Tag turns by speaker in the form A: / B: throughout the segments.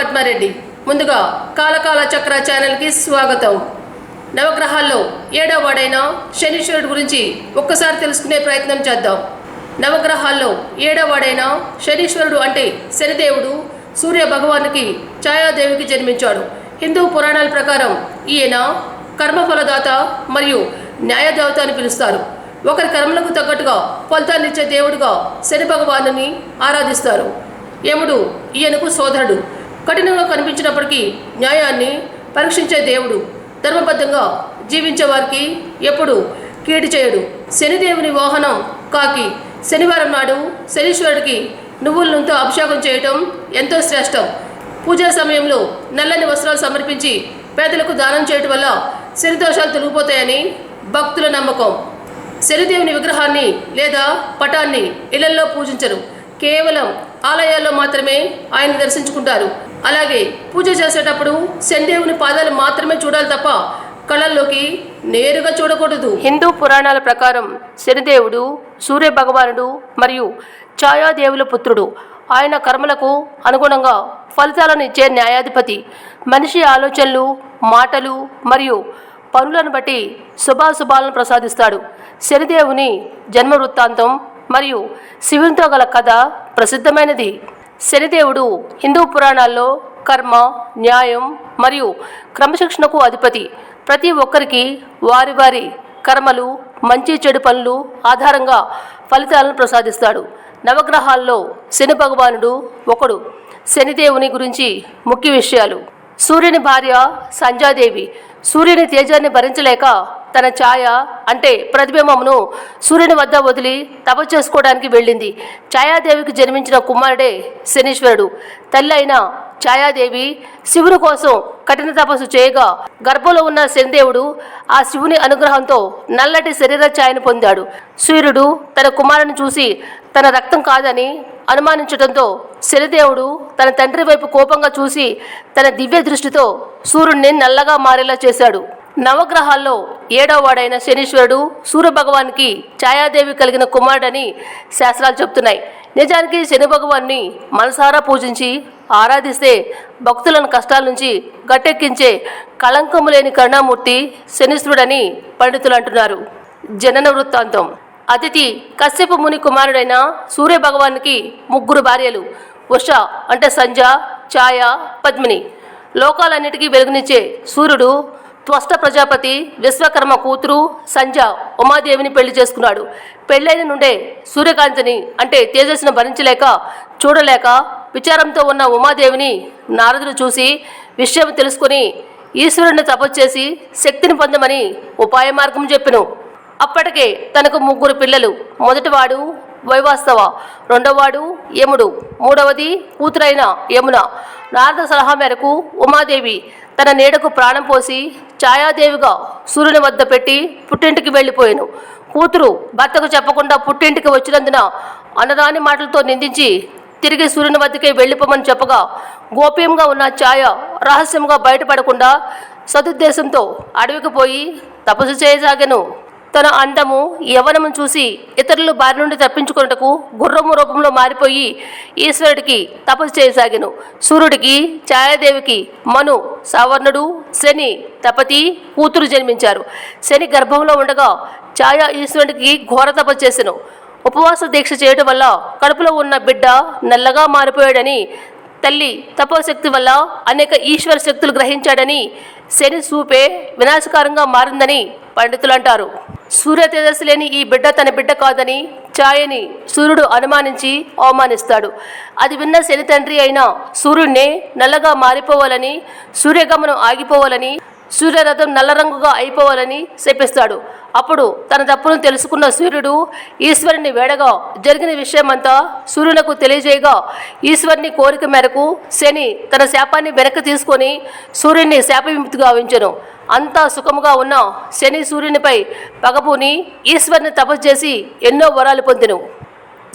A: పద్మారెడ్డి. ముందుగా కాలకాల చక్ర ఛానల్కి స్వాగతం. నవగ్రహాల్లో 7వ వాడైన శనీశ్వరుడు గురించి ఒక్కసారి తెలుసుకునే ప్రయత్నం చేద్దాం. నవగ్రహాల్లో 7వ వాడైన శనీశ్వరుడు అంటే శనిదేవుడు సూర్య భగవానుకి ఛాయాదేవికి జన్మించాడు. హిందూ పురాణాల ప్రకారం ఈయన కర్మఫలదాత మరియు న్యాయదేవత అని పిలుస్తారు. ఒకరి కర్మలకు తగ్గట్టుగా ఫలితాన్నిచ్చే దేవుడుగా శని భగవానుని ఆరాధిస్తారు. యముడు ఈయనకు సోదరుడు. కఠినంగా కనిపించినప్పటికీ న్యాయాన్ని పరీక్షించే దేవుడు. ధర్మబద్ధంగా జీవించే వారికి ఎప్పుడు కీడు చేయడు. శనిదేవుని వాహనం కాకి. శనివారం నాడు శనీశ్వరుడికి నువ్వుల నూనెతో అభిషేకం చేయటం ఎంతో శ్రేష్టం. పూజా సమయంలో నల్లని వస్త్రాలు సమర్పించి పేదలకు దానం చేయటం వల్ల శని దోషాలు తొలగిపోతాయని భక్తుల నమ్మకం. శనిదేవుని విగ్రహాన్ని లేదా పటాన్ని ఇళ్లలో పూజించరు. కేవలం ఆలయాల్లో మాత్రమే ఆయన దర్శించుకుంటారు. అలాగే పూజ చేసేటప్పుడు శనిదేవుని పాదాలు మాత్రమే చూడాలి తప్ప కళ్ళల్లోకి నేరుగా చూడకూడదు. హిందూ పురాణాల ప్రకారం శనిదేవుడు సూర్య భగవానుడు మరియు ఛాయాదేవుల పుత్రుడు. ఆయన కర్మలకు అనుగుణంగా ఫలితాలను ఇచ్చే న్యాయాధిపతి. మనిషి ఆలోచనలు, మాటలు మరియు పనులను బట్టి శుభాశుభాలను ప్రసాదిస్తాడు. శనిదేవుని జన్మ వృత్తాంతం మరియు శివునితో గల కథ ప్రసిద్ధమైనది. శనిదేవుడు హిందూ పురాణాల్లో కర్మ, న్యాయం మరియు క్రమశిక్షణకు అధిపతి. ప్రతి ఒక్కరికి వారి వారి కర్మలు, మంచి చెడు పనులు ఆధారంగా ఫలితాలను ప్రసాదిస్తాడు. నవగ్రహాల్లో శని భగవానుడు ఒకడు. శనిదేవుని గురించి ముఖ్య విషయాలు. సూర్యుని భార్య సంధ్యాదేవి సూర్యుని తేజాన్ని భరించలేక తన ఛాయ అంటే ప్రతిబింబమును సూర్యుని వద్ద వదిలి తపస్సు చేసుకోవడానికి వెళ్ళింది. ఛాయాదేవికి జన్మించిన కుమారుడే శనీశ్వరుడు. తల్లి అయిన ఛాయాదేవి శివుని కోసం కఠిన తపస్సు చేయగా గర్భంలో ఉన్న శనిదేవుడు ఆ శివుని అనుగ్రహంతో నల్లటి శరీర ఛాయను పొందాడు. సూర్యుడు తన కుమారుని చూసి తన రక్తం కాదని అనుమానించడంతో శనిదేవుడు తన తండ్రి వైపు కోపంగా చూసి తన దివ్య దృష్టితో సూర్యుడిని నల్లగా మారేలా చేశాడు. నవగ్రహాల్లో 7వ వాడైన శనీశ్వరుడు సూర్య భగవానికి ఛాయాదేవి కలిగిన కుమారుడని శాస్త్రాలు చెప్తున్నాయి. నిజానికి శని భగవాన్ని మనసారా పూజించి ఆరాధిస్తే భక్తులను కష్టాల నుంచి గట్టెక్కించే కళంకము లేని కరుణామూర్తి శనీశ్వరుడని పండితులు అంటున్నారు. జనన వృత్తాంతం. అతిథి కశ్యప ముని కుమారుడైన సూర్య భగవానికి 3 భార్యలు. ఉష అంటే సంధ్య, ఛాయ, పద్మిని. లోకాలన్నిటికీ వెలుగునిచ్చే సూర్యుడు త్వష్ట ప్రజాపతి విశ్వకర్మ కూతురు సంధ్య ఉమాదేవిని పెళ్లి చేసుకున్నాడు. పెళ్ళైన నుండే సూర్యకాంతిని అంటే తేజస్సును భరించలేక చూడలేక విచారంతో ఉన్న ఉమాదేవిని నారదుడు చూసి విషయం తెలుసుకుని ఈశ్వరుడిని తపస్సు చేసి శక్తిని పొందమని ఉపాయ మార్గం చెప్పెను. అప్పటికే తనకు 3 పిల్లలు. మొదటివాడు వైవాస్తవ, రెండవవాడు యముడు, మూడవది కూతురైన యమున. నారద సలహా మేరకు ఉమాదేవి తన నీడకు ప్రాణం పోసి ఛాయాదేవిగా సూర్యుని వద్ద పెట్టి పుట్టింటికి వెళ్ళిపోయాను. కూతురు భర్తకు చెప్పకుండా పుట్టింటికి వచ్చినందున అనరాని మాటలతో నిందించి తిరిగి సూర్యుని వద్దకే వెళ్ళిపోమని చెప్పగా గోప్యంగా ఉన్న ఛాయ రహస్యంగా బయటపడకుండా సదుద్దేశంతో అడవికి పోయి తపస్సు చేయసాగాను. తన అందము, యవ్వనము చూసి ఇతరులు బారి నుండి తప్పించుకున్నటకు గుర్రము రూపంలో మారిపోయి ఈశ్వరుడికి తపస్సు చేయసాగాను. సూర్యుడికి, ఛాయాదేవికి మను, సావర్ణుడు, శని, తపతి కూతురు జన్మించారు. శని గర్భంలో ఉండగా ఛాయ ఈశ్వరుడికి ఘోర తపస్సు చేసెను. ఉపవాస దీక్ష చేయడం వల్ల కడుపులో ఉన్న బిడ్డ నల్లగా మారిపోయాడని, తల్లి తపోశక్తి వల్ల అనేక ఈశ్వర శక్తులు గ్రహించాడని, శని చూపే వినాశకారంగా మారిందని పండితులు అంటారు. సూర్య తేజస్సు లేని ఈ బిడ్డ తన బిడ్డ కాదని ఛాయని సూర్యుడు అనుమానించి అవమానిస్తాడు. అది విన్న శని తండ్రి అయిన సూర్యుడినే నల్లగా మారిపోవాలని, సూర్యగమనం ఆగిపోవాలని, సూర్యరథం నల్ల రంగుగా అయిపోవాలని శపిస్తాడు. అప్పుడు తన తప్పును తెలుసుకున్న సూర్యుడు ఈశ్వరుని వేడగా జరిగిన విషయమంతా సూర్యునకు తెలియజేయగా ఈశ్వరుని కోరిక మేరకు శని తన శాపాన్ని వెనక్కి తీసుకొని సూర్యుని శాప విముక్తి గావించెను. అంతా సుఖముగా ఉన్న శని సూర్యునిపై పగపూని ఈశ్వరుని తపస్సు చేసి ఎన్నో వరాలు పొందెను.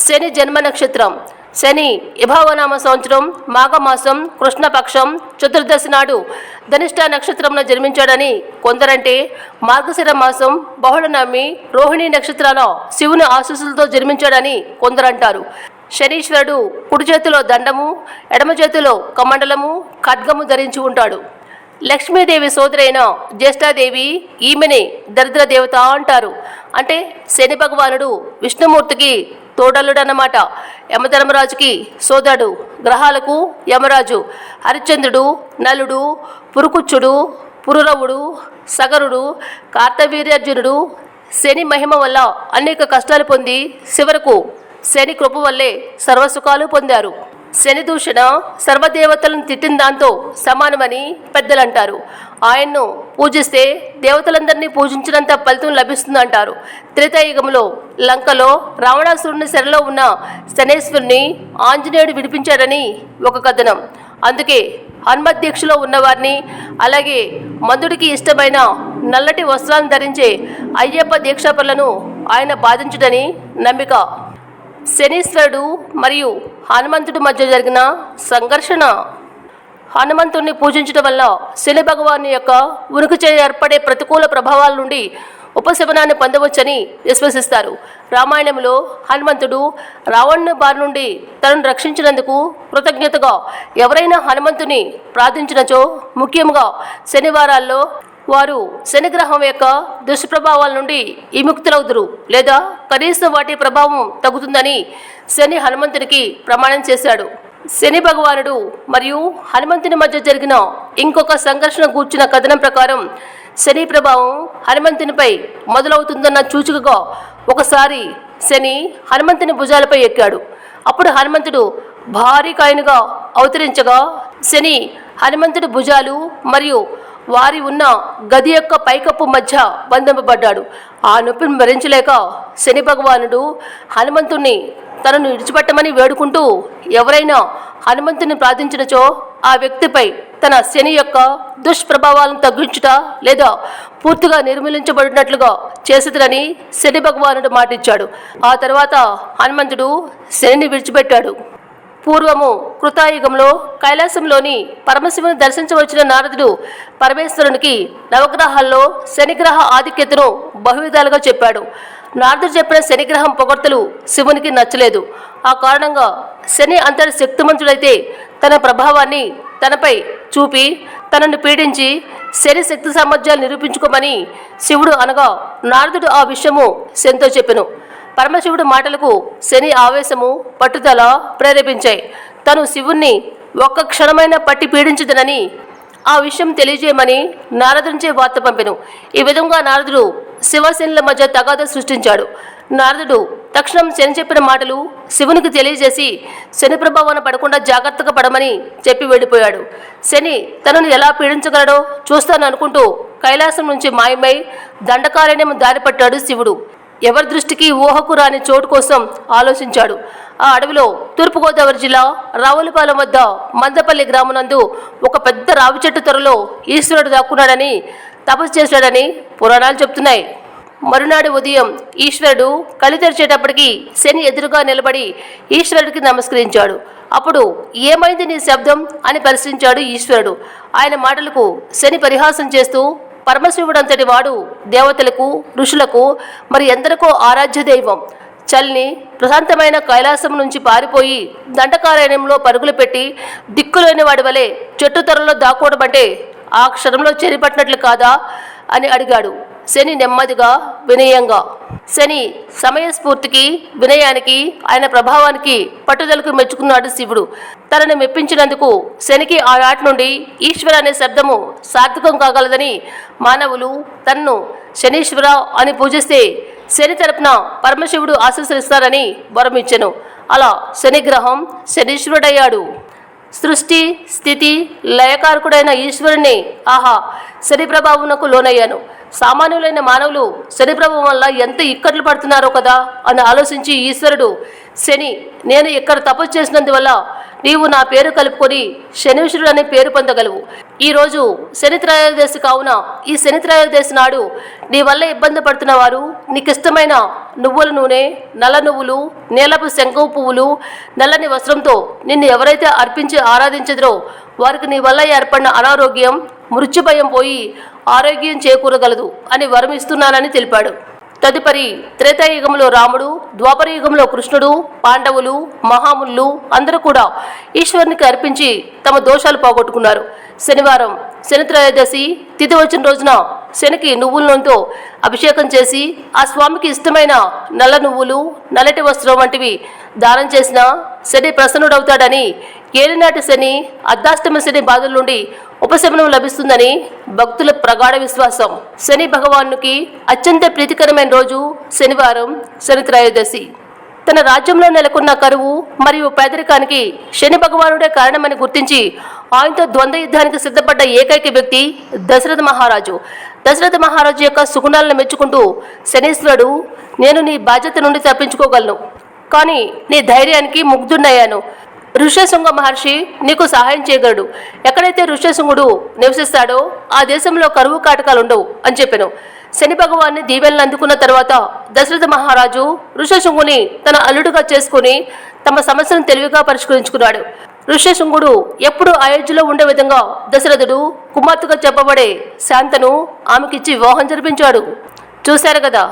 A: శని జన్మ నక్షత్రం. శని ఇభావనామ సంవత్సరం మాఘమాసం కృష్ణపక్షం చతుర్దశి నాడు ధనిష్ట నక్షత్రంలో జన్మించాడని కొందరంటే, మార్గశిర మాసం బహుళ నమ్మి రోహిణి నక్షత్రాన శివుని ఆశీస్సులతో జన్మించాడని కొందరంటారు. శనీశ్వరుడు కుడి చేతిలో దండము, ఎడమ చేతిలో కమండలము, ఖడ్గము ధరించి ఉంటాడు. లక్ష్మీదేవి సోదరైన జ్యేష్ఠాదేవి ఈమెనే దరిద్ర దేవత అంటారు. అంటే శని భగవానుడు విష్ణుమూర్తికి తోడలుడన్నమాట. యమధర్మరాజుకి సోదరుడు, గ్రహాలకు యమరాజు. హరిశ్చంద్రుడు, నలుడు, పురుకుచ్చుడు, పురురవుడు, సగరుడు, కార్తవీర్యార్జునుడు శని మహిమ వల్ల అనేక కష్టాలు పొంది చివరకు శని కృప వల్లే సర్వసుఖాలు పొందారు. శని దూషణ సర్వదేవతలను తిట్టిన దాంతో సమానమని పెద్దలంటారు. ఆయన్ను పూజిస్తే దేవతలందరినీ పూజించినంత ఫలితం లభిస్తుందంటారు. త్రేతాయుగంలో లంకలో రావణాసురుని శరలో ఉన్న శనేశ్వరుని ఆంజనేయుడు విడిపించాడని ఒక కథనం. అందుకే హనుమద్దీక్షలో ఉన్నవారిని, అలాగే మందుడికి ఇష్టమైన నల్లటి వస్త్రాలను ధరించే అయ్యప్ప దీక్షాపరులను ఆయన బాధించుడని నమ్మిక. శనీశ్వరుడు మరియు హనుమంతుడి మధ్య జరిగిన సంఘర్షణ. హనుమంతుడిని పూజించడం వల్ల శని భగవాను యొక్క ఉనికిచే ఏర్పడే ప్రతికూల ప్రభావాల నుండి ఉపశమనాన్ని పొందవచ్చని విశ్వసిస్తారు. రామాయణంలో హనుమంతుడు రావణుని బారి నుండి తనను రక్షించినందుకు కృతజ్ఞతగా ఎవరైనా హనుమంతుని ప్రార్థించినచో, ముఖ్యంగా శనివారాల్లో వారు శనిగ్రహం యొక్క దుష్ప్రభావాల నుండి విముక్తులవుదురు, లేదా కనీసం వాటి ప్రభావం తగ్గుతుందని శని హనుమంతునికి ప్రమాణం చేశాడు. శని భగవానుడు మరియు హనుమంతుని మధ్య జరిగిన ఇంకొక సంఘర్షణ గూర్చిన కథనం ప్రకారం శని ప్రభావం హనుమంతునిపై మొదలవుతుందన్న సూచికగా ఒకసారి శని హనుమంతుని భుజాలపై ఎక్కాడు. అప్పుడు హనుమంతుడు భారీ కాయనుగా అవతరించగా శని హనుమంతుడి భుజాలు మరియు వారి ఉన్న గది యొక్క పైకప్పు మధ్య బంధింపబడ్డాడు. ఆ నొప్పిని భరించలేక శని భగవానుడు హనుమంతుణ్ణి తనను విడిచిపెట్టమని వేడుకుంటూ, ఎవరైనా హనుమంతుని ప్రార్థించినచో ఆ వ్యక్తిపై తన శని యొక్క దుష్ప్రభావాలను తగ్గించుట లేదా పూర్తిగా నిర్మూలించబడినట్లుగా చేసేదని శని భగవానుడు మాటిచ్చాడు. ఆ తర్వాత హనుమంతుడు శనిని విడిచిపెట్టాడు. పూర్వము కృతాయుగంలో కైలాసంలోని పరమశివుని దర్శించవచ్చిన నారదుడు పరమేశ్వరునికి నవగ్రహాల్లో శనిగ్రహ ఆధిక్యతను బహువిధాలుగా చెప్పాడు. నారదుడు చెప్పిన శనిగ్రహం పొగడ్తలు శివునికి నచ్చలేదు. ఆ కారణంగా శని అంతటి శక్తిమంతుడైతే తన ప్రభావాన్ని తనపై చూపి తనను పీడించి శని శక్తి సామర్థ్యాలు నిరూపించుకోమని శివుడు అనగా నారదుడు ఆ విషయము శనితో చెప్పెను. పరమశివుడు మాటలకు శని ఆవేశము, పట్టుదల ప్రేరేపించాయి. తను శివుణ్ణి ఒక్క క్షణమైన పట్టి పీడించదనని ఆ విషయం తెలియజేయమని నారదునిచే వార్త పంపెను. ఈ విధంగా నారదుడు శివశనుల మధ్య తగాద సృష్టించాడు. నారదుడు తక్షణం శని చెప్పిన మాటలు శివునికి తెలియజేసి శని ప్రభావాన్ని పడకుండా జాగ్రత్తగా పడమని చెప్పి వెళ్ళిపోయాడు. శని తనను ఎలా పీడించగలడో చూస్తాను అనుకుంటూ కైలాసం నుంచి మాయమై దండకారణ్యం దారిపట్టాడు శివుడు. ఎవరి దృష్టికి ఊహకు రాని చోటు కోసం ఆలోచించాడు. ఆ అడవిలో తూర్పుగోదావరి జిల్లా రావులపాలెం వద్ద మందపల్లి గ్రామనందు ఒక పెద్ద రావి చెట్టు త్వరలో ఈశ్వరుడు దాక్కున్నాడని, తపస్సు చేశాడని పురాణాలు చెప్తున్నాయి. మరునాడు ఉదయం ఈశ్వరుడు కళ్ళు తెరిచేటప్పటికి శని ఎదురుగా నిలబడి ఈశ్వరుడికి నమస్కరించాడు. అప్పుడు ఏమైంది నీ శబ్దం అని పరిశీలించాడు ఈశ్వరుడు. ఆయన మాటలకు శని పరిహాసం చేస్తూ, పరమశివుడంతటి వాడు దేవతలకు, ఋషులకు మరి ఎందరికో ఆరాధ్య దైవం. చల్ని ప్రశాంతమైన కైలాసం నుంచి పారిపోయి దండకారణ్యంలో పరుగులు పెట్టి దిక్కులేని వాడి వలె చెట్టు త్వరలో దాక్కోవడమంటే ఆ క్షణంలో చెరిపట్టినట్లు కాదా అని అడిగాడు శని నెమ్మదిగా, వినయంగా. శని సమయస్ఫూర్తికి, వినయానికి, ఆయన ప్రభావానికి, పట్టుదలకు మెచ్చుకున్నాడు శివుడు. తనను మెప్పించినందుకు శనికి ఆనాటి నుండి ఈశ్వర అనే శబ్దము సార్థకం కాగలదని, మానవులు తన్ను శనీశ్వర అని పూజిస్తే శని తరపున పరమశివుడు ఆశీస్సులిస్తారని వరమిచ్చెను. అలా శనిగ్రహం శనీశ్వరుడయ్యాడు. సృష్టి, స్థితి, లయకారకుడైన ఈశ్వరుని ఆహా శని ప్రభావమునకు లోనయ్యాను. సామాన్యులైన మానవులు శని ప్రభావం వల్ల ఎంత ఇక్కట్లు పడుతున్నారో కదా అని ఆలోచించి ఈశ్వరుడు, శని, నేను ఇక్కడ తపస్సు చేసినందువల్ల నీవు నా పేరు కలుపుకొని శనీశ్వరుడు అనే పేరు పొందగలవు. ఈరోజు శని త్రయోదశి కావున ఈ శని త్రయోదశి నాడు నీ వల్ల ఇబ్బంది పడుతున్న వారు నీకు ఇష్టమైన నువ్వుల నూనె, నల్ల నువ్వులు, నీలపు శంఖం పువ్వులు, నల్లని వస్త్రంతో నిన్ను ఎవరైతే అర్పించి ఆరాధించదరో వారికి నీ వల్ల ఏర్పడిన అనారోగ్యం, మృత్యుభయం పోయి ఆరోగ్యం చేకూరగలదు అని వరమిస్తున్నానని తెలిపాడు. తదుపరి త్రేతాయుగంలో రాముడు, ద్వాపర యుగంలో కృష్ణుడు, పాండవులు, మహాములు అందరూ కూడా ఈశ్వరునికి అర్పించి తమ దోషాలు పోగొట్టుకున్నారు. శనివారం శని త్రయోదశి తిథి వచ్చిన రోజున శనికి నువ్వుల నూనెతో అభిషేకం చేసి ఆ స్వామికి ఇష్టమైన నల్ల నువ్వులు, నల్లటి వస్త్రం వంటివి దానం చేసిన శని ప్రసన్నుడవుతాడని, ఏలినాటి శని, అర్ధాష్టమ శని బాధల నుండి ఉపశమనం లభిస్తుందని భక్తుల ప్రగాఢ విశ్వాసం. శని భగవానునికి అత్యంత ప్రీతికరమైన రోజు శనివారం, శని త్రయోదశి. తన రాజ్యంలో నెలకొన్న కరువు మరియు పేదరికానికి శని భగవానుడే కారణమని గుర్తించి ఆయనతో ద్వంద్వ యుద్ధానికి సిద్ధపడ్డ ఏకైక వ్యక్తి దశరథ మహారాజు. దశరథ మహారాజు యొక్క సుగుణాలను మెచ్చుకుంటూ శనీశ్వరుడు, నేను నీ బాధ్యత నుండి తప్పించుకోగలను, కానీ నీ ధైర్యానికి ముగ్ధున్నయ్యాను. ఋష్యశృంగ మహర్షి నీకు సహాయం చేయగలడు. ఎక్కడైతే ఋష్యశృంగుడు నివసిస్తాడో ఆ దేశంలో కరువు కాటకాలు ఉండవు అని చెప్పాను. శని భగవాన్ని దీవెనలు అందుకున్న తర్వాత దశరథ మహారాజు ఋష్యశృంగుని తన అల్లుడుగా చేసుకుని తమ సమస్యను తెలివిగా పరిష్కరించుకున్నాడు. ఋష్యశృంగుడు ఎప్పుడు అయోధ్యలో ఉండే విధంగా దశరథుడు కుమార్తెగా చెప్పబడే శాంతను ఆమెకిచ్చి వివాహం జరిపించాడు. చూశారు కదా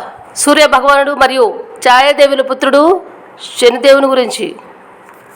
A: సూర్య భగవానుడు మరియు ఛాయాదేవుల పుత్రుడు శనిదేవుని గురించి.